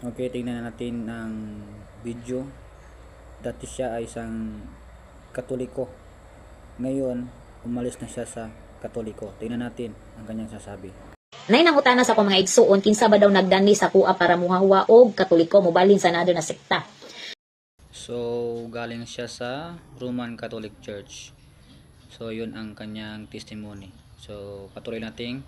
Okay, tingnan natin ang video. Dati siya ay isang Katoliko. Ngayon, umalis na siya sa Katoliko. Tingnan natin ang kanyang sasabi. Nay nangutana sa akong mga igsuon kinsa ba daw nagdani sa kuha para muhawa og Katoliko mobalhin sa another na sekta. So, galing siya sa Roman Catholic Church. So, yun ang kanyang testimony. So, patuloy nating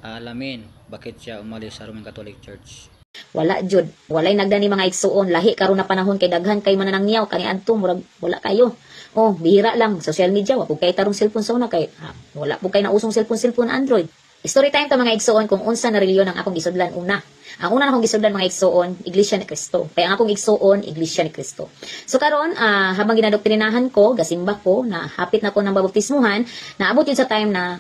alamin bakit siya umalis sa Roman Catholic Church. Wala jud, walay nagdani mga igsuon, lahi karon na panahon kay daghan kay mananangyaw kaniadto murag wala kayo. Oh, bihira lang social media, wa po kay tarong cellphone sa una kay wala po kay nausong cellphone Android. Story time ta mga igsuon kung unsa na reliyon ang akong gisudlan una. Ang una na akong gisudlan mga igsuon, Iglesia ni Cristo. Kaya ang akong igsuon, Iglesia ni Cristo. So karon habang ginadoktrinahan ko, gasimba ko na hapit na ko ng babaptismuhan, naabot yun sa time na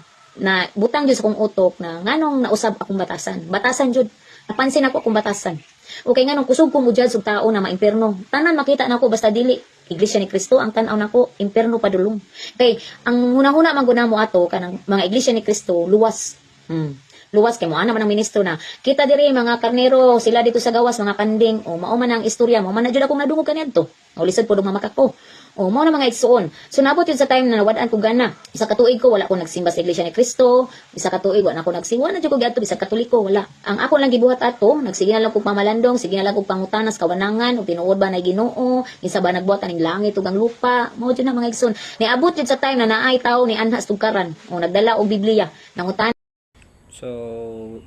butang jud sa akong utok na nganong nausab akong batasan. Batasan jud. Napansin ako akong batasan. Okay nga nung kusog ko mujad sa tao na maimperno. Tanan makita na ko basta dili Iglesia ni Cristo ang tan-aw nako imperno padulong. Kay ang hunahuna man guna mo ato kanang mga Iglesia ni Cristo luwas. Luwas kay mo ana man ang ministro na kita diri mga karnero sila dito sa gawas mga kanding o mao man ang istorya mo man na jud akong nadungog kaniadto. O lisod pud mamakak ko. O mao na mga igsuon. So nabot yun sa time na nawad-an ko gana. Isa ka tuig ko wala ko nagsimba sa Iglesia ni Cristo. Isa ka tuig wala ko nagsiwa na jud ko giadto bisag Katoliko wala. Ang ako lang gibuhat ato, nagsige na lang kog pamalandong, sige na lang kog pangutanas kawanangan ug tinuod ba na Ginoo, kinsa ba nagbuhat aning langit ug ang lupa. Mao jud na mga igsuon. Niabot jud sa time na naay tawo ni anhas tugkaran o nagdala og Biblia. Nangutan. So,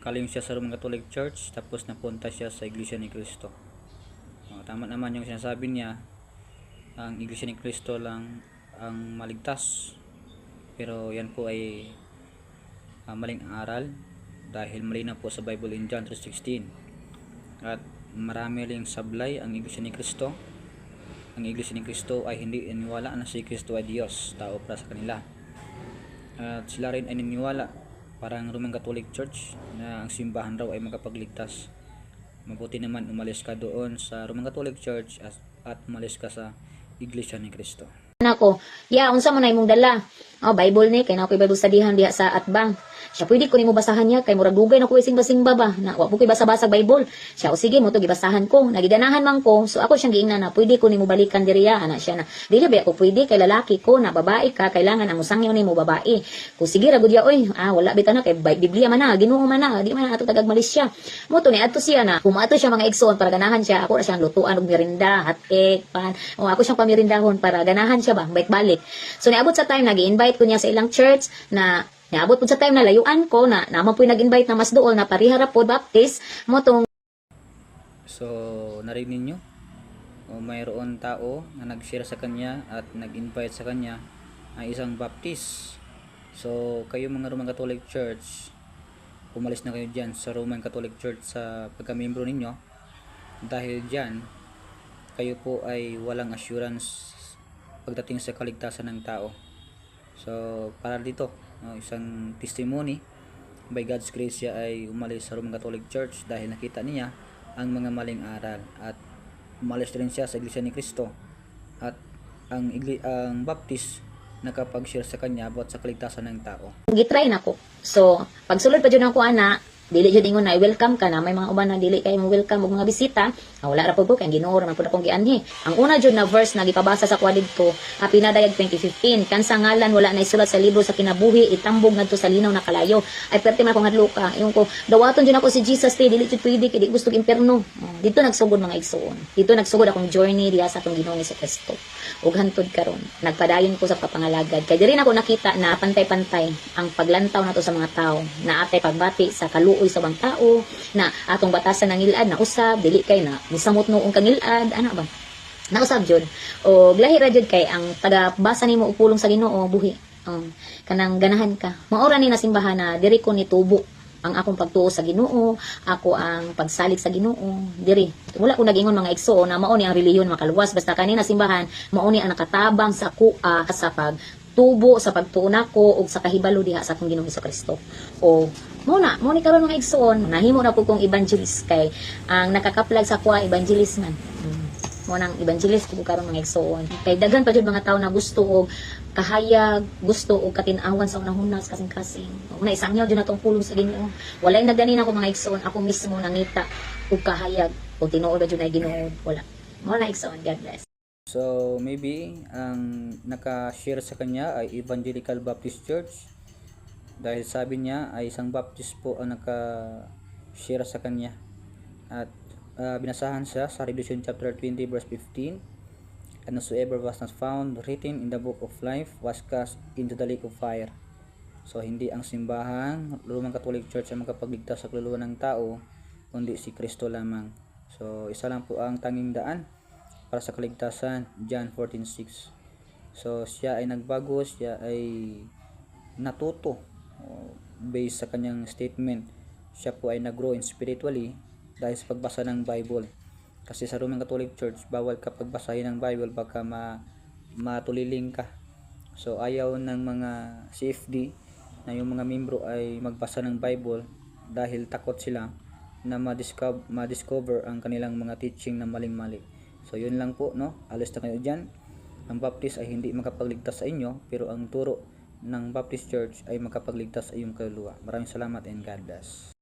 kaling siya sa Roman Catholic Church, tapos napunta siya sa Iglesia ni Cristo. Tama naman yung sinasabi niya, ang Iglesia ni Cristo lang ang maligtas. Pero yan po ay maling aral dahil mali na po sa Bible in John 3:16. At marami ring sablay ang Iglesia ni Cristo. Ang Iglesia ni Cristo ay hindi iniwala na si Cristo ay Diyos, tao para sa kanila. At sila rin ay niniwala parang Roman Catholic Church na ang simbahan raw ay makapagligtas. Mabuti naman umalis ka doon sa Roman Catholic Church at umalis ka sa Iglesia ni Cristo. Nako, unsa man na imong dala? Bible ni kay na ko Bible studyhan diha sa atbang. Siya pwede ko nimo basahan niya kay murag dugay na ko ising-basingba ba na wa po koy basa-basa Bible. Siya o sige mo to gibasahan ko, nagidanahan man ko. So ako siyang giingnan na pwede ko nimo balikan diriya ana siya na. Dili ba ako pwede kay lalaki ko na babae ka kailangan ang usangyo nimo babae. Kung sige ra gud ya oy, wala bitaw na kay Biblia man na, Ginoo man na, di man ato tagag Malaysia. Mo to ni adto siya na, kumato siya mga igsoon para ganahan siya. Ako ra siyang lutuan og merinda, hot egg, pan. O ako siyang pamirindahon para ganahan siya ba, balik-balik. So niabot sa time nag-invite ko niya sa ilang church na niabot po sa time na layuan ko na naman po nag-invite na mas dool na parihara po baptist mo tong. So narinig niyo, mayroon tao na nag-share sa kanya at nag-invite sa kanya ay isang baptist. So kayo mga Roman Catholic Church, umalis na kayo dyan sa Roman Catholic Church sa pagka-membro ninyo dahil dyan kayo po ay walang assurance pagdating sa kaligtasan ng tao. So para dito, isang testimony, by God's grace siya ay umalis sa Roman Catholic Church dahil nakita niya ang mga maling aral at umalis rin siya sa Iglesia ni Cristo at ang Baptist nakapag-share sa kanya about sa kaligtasan ng tao. Gitry na ko. So pagsulod pa jud ako ana, dili jud ingon na welcome ka na may mga uban na dili kay mo welcome og mga bisita. Wala ra pud ko kay Ginoo ra man pud akong gianhi. Ang una jud na verse na gipabasa sa kuadid ko, pinadayag 2015, kansa ngalan wala na isulat sa libro sa kinabuhi itambog ngadto sa linaw na kalayo. Ay perti man akong hadluka. Yung ko dawaton jud ako si Jesus te dili jud pwede kay di gusto og imperno. Dito nagsugod mga igsoon. Dito nagsugod akong journey diha sa atong Ginoo ni Kristo. Ug hantod karon nagpadayon ko sa kapangalagad kay diri na ko nakita na pantay-pantay ang paglantaw nato sa mga tao na atay pagbati sa kaluoy sa bang tao na atong batasan ng ilad na usab dili kay na misamot noong kangilad ana ba nausab jud o lahi ra jud kay ang taga basa nimo og pulong sa Ginoo buhi kanang ganahan ka maora ni nasimbahan na diri ko nitubo ang akong pagtuo sa Ginoo, ako ang pagsalig sa Ginoo diri wala ko nagingon mga igsoon na mao ni ang relihiyon makaluwas basta kanina simbahan mao ni ang nakatabang sa kuha sa pagtubo sa pagtuo nako ug sa kahibalo diha sa akong Ginoong Kristo o mo ni karon mga igsoon nahimo na pud kong evangelist kay ang nakakaplag sa kuha evangelist man mo nang evangelist ko karon mga igsoon kay daghan pa jud mga tawo na gusto og kahayag gusto og katin-awan sa unang-hunas kasing-kasing una isangyaw jud natong pulong sa Ginoo walay nagdani na ako mga igsoon ako mismo nangita og kahayag kung tinuod ba dyan ay Ginoo, wala. Wala ikson, God bless. So maybe ang naka-share sa kanya ay Evangelical Baptist Church dahil sabi niya ay isang Baptist po ang naka-share sa kanya. At binasahan siya sa Revelation chapter 20 verse 15, and whosoever was not found written in the book of life was cast into the lake of fire. So hindi ang simbahan, Roman Catholic Church ang makapagligtas sa kaluluwa ng tao, kundi si Kristo lamang. So isa lang po ang tanging daan para sa kaligtasan, John 14:6. So siya ay nagbago, siya ay natuto based sa kanyang statement. Siya po ay nag-grow in spiritually dahil sa pagbasa ng Bible. Kasi sa Roman Catholic Church, bawal ka pagbasahin ng Bible, baka matuliling ka. So ayaw ng mga CFD na yung mga membro ay magbasa ng Bible dahil takot sila na ma-discover ang kanilang mga teaching na maling-mali. So yun lang po, no? Alis na kayo dyan. Ang Baptist ay hindi makapagligtas sa inyo, pero ang turo ng Baptist Church ay makapagligtas sa iyong kaluluwa. Maraming salamat and God bless.